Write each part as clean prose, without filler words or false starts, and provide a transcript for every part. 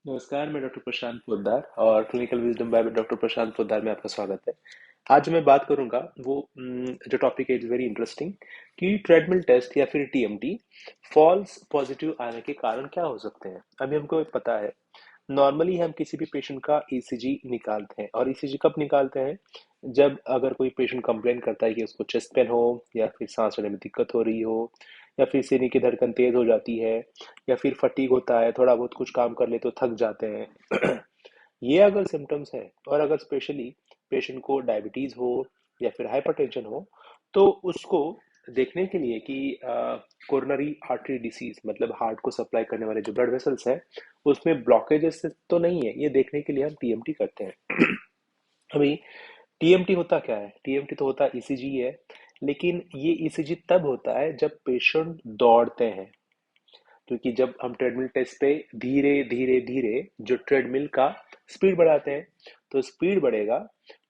नमस्कार, मैं डॉक्टर प्रशांत पोद्दार और क्लिनिकल विजडम बाय डॉक्टर प्रशांत पोद्दार में आपका स्वागत है। आज मैं बात करूंगा जो टॉपिक है इज वेरी इंटरेस्टिंग कि ट्रेडमिल टेस्ट या फिर टीएमटी फॉल्स पॉजिटिव आने के कारण क्या हो सकते हैं। अभी हमको पता है नॉर्मली हम किसी भी पेशेंट का ईसीजी निकालते हैं और ईसीजी कब निकालते हैं जब अगर कोई पेशेंट कंप्लेन करता है कि उसको चेस्ट पेन हो या फिर सांस लेने में दिक्कत हो रही हो या फिर सीने की धड़कन तेज हो जाती है या फिर फटीग होता है, थोड़ा बहुत कुछ काम कर ले तो थक जाते हैं। ये अगर सिम्टम्स है और अगर स्पेशली पेशेंट को डायबिटीज हो या फिर हाइपरटेंशन हो तो उसको देखने के लिए कि कोरोनरी आर्टरी डिसीज मतलब हार्ट को सप्लाई करने वाले जो ब्लड वेसल्स है उसमें ब्लॉकेजेस तो नहीं है, ये देखने के लिए हम टीएमटी करते हैं। अभी टीएमटी होता क्या है? टीएमटी तो होता ईसीजी है, लेकिन ये ईसीजी तब होता है जब पेशेंट दौड़ते हैं, क्योंकि जब हम ट्रेडमिल टेस्ट पे धीरे धीरे धीरे जो ट्रेडमिल का स्पीड बढ़ाते हैं तो स्पीड बढ़ेगा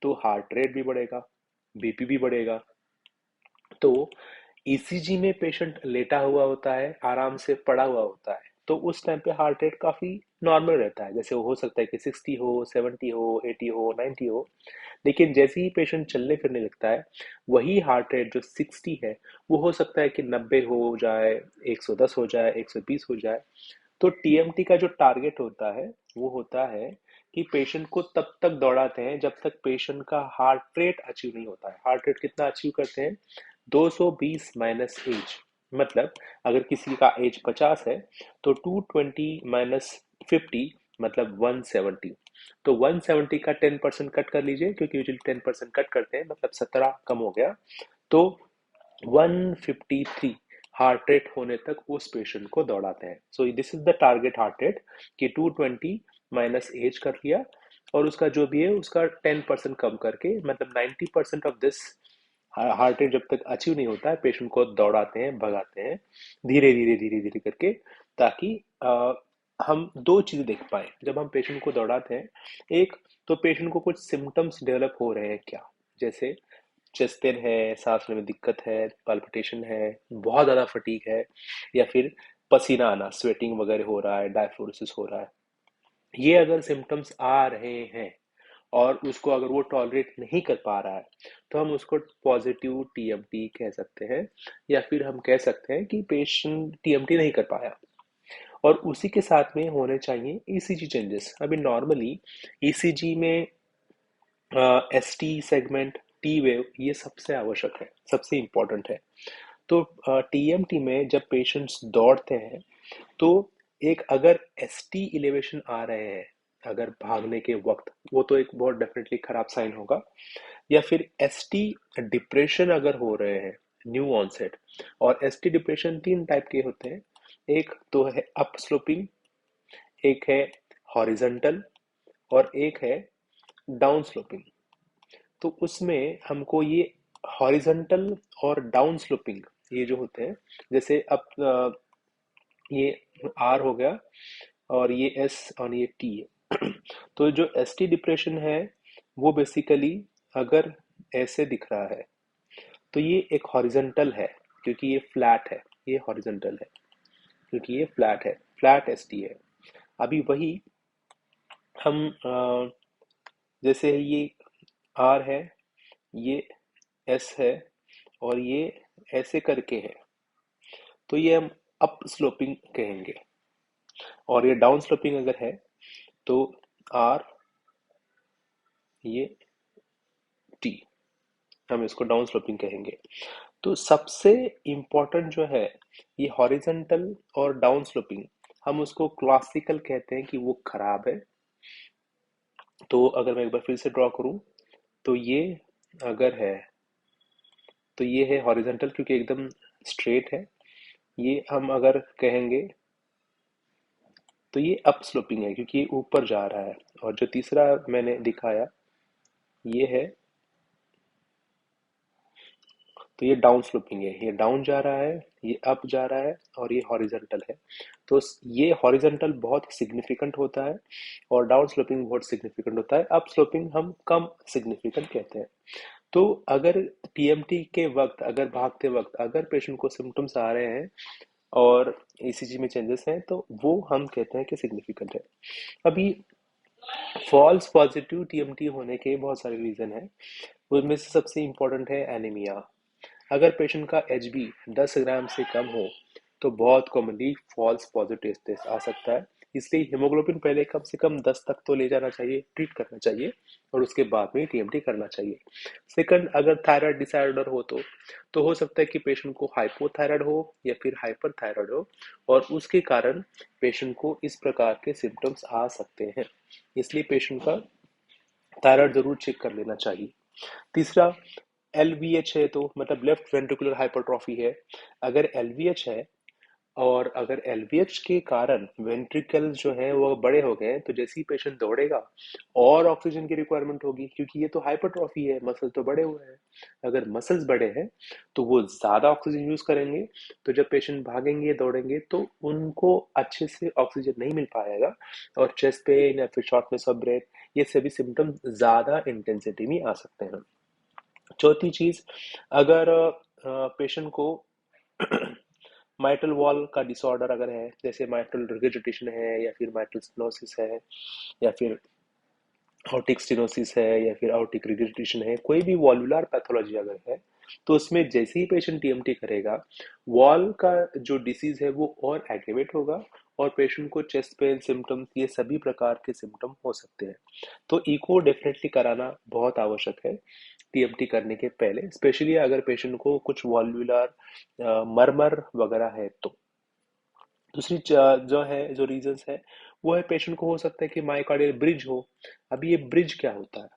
तो हार्ट रेट भी बढ़ेगा, बीपी भी बढ़ेगा। तो ईसीजी में पेशेंट लेटा हुआ होता है, आराम से पड़ा हुआ होता है, तो उस टाइम पे हार्ट रेट काफी नॉर्मल रहता है। जैसे वो हो सकता है कि 60 हो, 70 हो, 80 हो, 90 हो। लेकिन जैसे ही पेशेंट चलने फिरने लगता है वही हार्ट रेट जो 60 है वो हो सकता है कि 90 हो जाए, 110 हो जाए, 120 हो जाए। तो टीएमटी का जो टारगेट होता है वो होता है कि पेशेंट को तब तक दौड़ाते हैं जब तक पेशेंट का हार्ट रेट अचीव नहीं होता है। हार्ट रेट कितना अचीव करते हैं? 220 माइनस एज, मतलब अगर किसी का एज 50 है तो 220 माइनस 50 मतलब 170। तो 170 का 10% कट कर लीजिए, क्योंकि यूजुअली 10% कट करते हैं, मतलब 17 कम हो गया। तो 153 हार्ट रेट होने तक उस पेशेंट को दौड़ाते हैं। So this is the target heart rate कि 220 माइनस एज कर लिया और उसका जो भी है उसका 10% कम करके, मतलब 90% ऑफ दिस हार्ट रेट जब तक अचीव नहीं होता है पेशेंट को दौड़ाते हैं, भगाते हैं धीरे धीरे धीरे धीरे करके, ताकि हम दो चीजें देख पाए जब हम पेशेंट को दौड़ाते हैं। एक तो पेशेंट को कुछ सिम्टम्स डेवलप हो रहे हैं क्या, जैसे चेस्ट पेन है, सांस लेने में दिक्कत है, पाल्पिटेशन है, बहुत ज़्यादा फटीग है, या फिर पसीना आना, स्वेटिंग वगैरह हो रहा है, डायफ्लोरोसिस हो रहा है। ये अगर सिम्टम्स आ रहे हैं और उसको अगर वो टॉलरेट नहीं कर पा रहा है तो हम उसको पॉजिटिव टीएमटी कह सकते हैं, या फिर हम कह सकते हैं कि पेशेंट टीएमटी नहीं कर पाया। और उसी के साथ में होने चाहिए ईसीजी चेंजेस। अभी नॉर्मली ईसीजी में एसटी सेगमेंट, टी वेव, ये सबसे आवश्यक है, सबसे इम्पोर्टेंट है। तो टीएमटी में जब पेशेंट्स दौड़ते हैं तो एक अगर एसटी इलेवेशन आ रहे हैं अगर भागने के वक्त, वो तो एक बहुत डेफिनेटली खराब साइन होगा। या फिर एसटी डिप्रेशन अगर हो रहे हैं, न्यू ऑनसेट। और एसटी डिप्रेशन तीन टाइप के होते हैं, एक तो है अप स्लोपिंग, एक है हॉरिजॉन्टल और एक है डाउन स्लोपिंग। तो उसमें हमको ये हॉरिजॉन्टल और डाउन स्लोपिंग ये जो होते हैं, जैसे अब ये आर हो गया और ये एस और ये टी है। तो जो एस टी डिप्रेशन है वो बेसिकली अगर ऐसे दिख रहा है तो ये एक हॉरिजॉन्टल है, क्योंकि ये फ्लैट है। ये हॉरिजॉन्टल है क्योंकि ये फ्लैट है, फ्लैट एस टी है। अभी वही हम जैसे ये आर है, ये एस है और ये ऐसे करके है, तो ये हम अप स्लोपिंग कहेंगे। और ये डाउन स्लोपिंग अगर है तो आर, ये टी, हम इसको डाउन स्लोपिंग कहेंगे। तो सबसे इम्पोर्टेंट जो है ये हॉरिजॉन्टल और डाउन स्लोपिंग, हम उसको क्लासिकल कहते हैं कि वो खराब है। तो अगर मैं एक बार फिर से ड्रॉ करूं तो ये अगर है तो ये है हॉरिजॉन्टल क्योंकि एकदम स्ट्रेट है। ये हम अगर कहेंगे तो ये अप स्लोपिंग है क्योंकि ये ऊपर जा रहा है। और जो तीसरा मैंने दिखाया ये है, तो ये डाउन स्लोपिंग है, ये डाउन जा रहा है, ये अप जा रहा है और ये हॉरिजॉन्टल है। तो ये हॉरिजॉन्टल बहुत सिग्निफिकेंट होता है और डाउन स्लोपिंग बहुत सिग्निफिकेंट होता है। अप स्लोपिंग हम कम सिग्निफिकेंट कहते हैं। तो अगर टीएमटी के वक्त, अगर भागते वक्त अगर पेशेंट को सिम्टम्स आ रहे हैं और ईसीजी में चेंजेस हैं, तो वो हम कहते हैं कि सिग्निफिकेंट है। अभी फॉल्स पॉजिटिव टीएमटी होने के बहुत सारे रीजन हैं। उनमें से सबसे इम्पोर्टेंट है एनीमिया। अगर पेशेंट का एचबी 10 ग्राम से कम हो तो बहुत कॉमनली फॉल्स पॉजिटिव टेस्ट आ सकता है। इसलिए हीमोग्लोबिन पहले कम से कम 10 तक तो ले जाना चाहिए, ट्रीट करना चाहिए, और उसके बाद में टीएमटी करना चाहिए। सेकंड, अगर थायराइड डिसऑर्डर हो तो हो सकता है कि पेशेंट को हाइपोथायराइड हो या फिर हाइपर थायराइड हो, और उसके कारण पेशेंट को इस प्रकार के सिम्टम्स आ सकते हैं। इसलिए पेशेंट का थायराइड जरूर चेक कर लेना चाहिए। तीसरा, एलवीएच है तो मतलब लेफ्ट वेंट्रिकुलर हाइपरट्रॉफी है। अगर एलवीएच है और अगर एलवीएच के कारण वेंट्रिकल जो है वो बड़े हो गए, तो जैसे ही पेशेंट दौड़ेगा और ऑक्सीजन की रिक्वायरमेंट होगी, क्योंकि ये तो हाइपरट्रॉफी है, मसल तो बड़े हुए हैं। अगर मसल्स बड़े हैं तो वो ज्यादा ऑक्सीजन यूज करेंगे, तो जब पेशेंट भागेंगे दौड़ेंगे तो उनको अच्छे से ऑक्सीजन नहीं मिल पाएगा, और चेस्ट पेन या फिर शॉर्टनेस ऑफ ब्रेथ, ये सभी सिम्टम ज्यादा इंटेंसिटी में आ सकते हैं। चौथी चीज, अगर पेशेंट को माइटल वॉल का डिसऑर्डर अगर है, जैसे माइटल रिगिडिटेशन है या फिर माइटल स्टेनोसिस है या फिर आउटिक स्टेनोसिस है या फिर आउटिक रिगिडिटेशन है, कोई भी वॉल्वुलर पैथोलॉजी अगर है, तो उसमें जैसे ही पेशेंट टीएमटी करेगा, वॉल का जो डिसीज है वो और एग्रेवेट होगा, और पेशेंट को चेस्ट पेन सिम्टम्स, ये सभी प्रकार के सिम्टम हो सकते हैं। तो इको डेफिनेटली कराना बहुत आवश्यक है टीएमटी करने के पहले, स्पेशली अगर पेशेंट को कुछ वॉल्वुलर मरमर वगैरह है तो। दूसरी जो है, जो रीजंस है, वो है पेशेंट को हो सकता है कि मायोकार्डियल ब्रिज हो। अभी ये ब्रिज क्या होता है?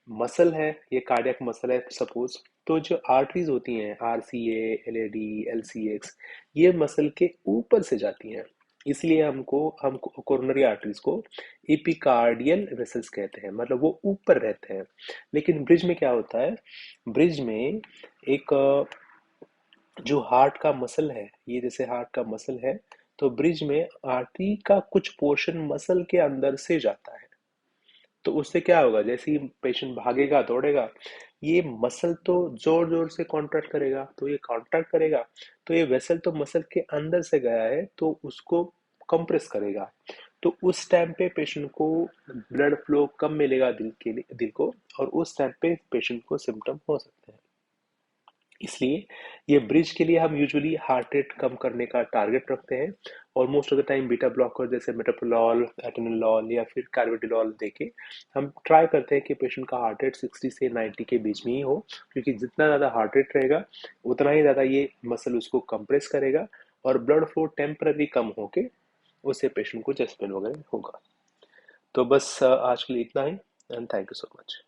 मसल है, ये कार्डियक मसल है सपोज, तो जो आर्टरीज होती हैं, आरसीए, एलएडी, एलसीएक्स, ये मसल के ऊपर से जाती हैं। इसलिए हम कोरोनरी आर्टरीज को एपिकार्डियल वेसल्स कहते हैं, मतलब वो ऊपर रहते हैं। लेकिन ब्रिज में क्या होता है? ब्रिज में एक जो हार्ट का मसल है, ये जैसे हार्ट का मसल है, तो ब्रिज में आर्टरी का कुछ पोर्शन मसल के अंदर से जाता है। तो उससे क्या होगा, जैसे ही पेशेंट भागेगा दौड़ेगा, ये मसल तो जोर जोर से कॉन्ट्रैक्ट करेगा, तो ये कॉन्ट्रैक्ट करेगा, तो ये वेसल तो मसल के अंदर से गया है, तो उसको कंप्रेस करेगा। तो उस टाइम पे पेशेंट को ब्लड फ्लो कम मिलेगा दिल को, और उस टाइम पे पेशेंट को सिम्टम हो सकते हैं। इसलिए ये ब्रिज के लिए हम यूजुअली हार्ट रेट कम करने का टारगेट रखते हैं, और most of the time beta blocker जैसे मेटाप्रोलॉल, एटेनोलॉल या फिर कार्बिडिलॉल देके हम ट्राई करते हैं कि पेशेंट का हार्ट रेट 60 से 90 के बीच में ही हो, क्योंकि जितना ज़्यादा हार्ट रेट रहेगा उतना ही ज़्यादा ये मसल उसको कंप्रेस करेगा, और ब्लड फ्लो टेम्पररी कम होके उससे पेशेंट को चेस्ट पेन वगैरह होगा। तो बस आज के लिए इतना ही, and thank you so much.